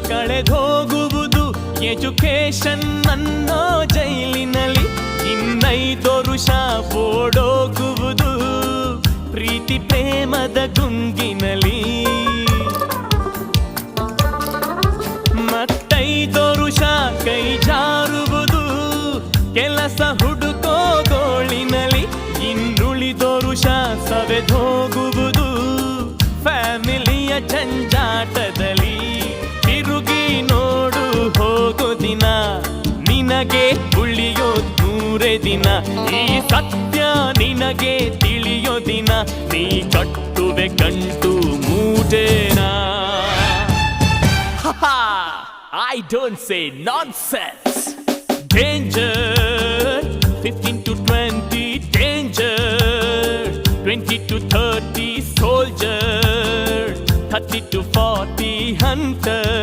ಕಳೆದೋಗುವುದು education ಅನ್ನೋ ಜೈಲಿನಲ್ಲಿ. ಇನ್ನೈದು ವರುಷ ಓಡೋಗುವುದು ಪ್ರೀತಿ ಪ್ರೇಮದ ಗುಂಗಿನಲ್ಲಿ. ಮತ್ತೈದು ವರುಷ ಕೈ ಜಾರುವುದು ಕೆಲಸ ಹುಡುಕೋ ಗೋಳಿನಲ್ಲಿ. ಇನ್ನುಳಿದೋ ವರುಷ ಸವೆದೋಗುವುದು ಫ್ಯಾಮಿಲಿಯ ಜಂಜಾಟದಲ್ಲಿ. ತಿರುಗಿ ನೋಡು ಹೋಗೋ ದಿನ ನಿನಗೆ ಉಳಿಯೋ 100 ದಿನ. ಈ ಸತ್ಯ ನಿನಗೆ ತಿಳಿಯೋ ದಿನ ನೀ ಕಟ್ಟುವೆ ಗಂಟು ಮೂಟೇನಾ. I don't say nonsense. Danger 15 to 20, danger 20 to 30, soldier 30 to 40, hunter.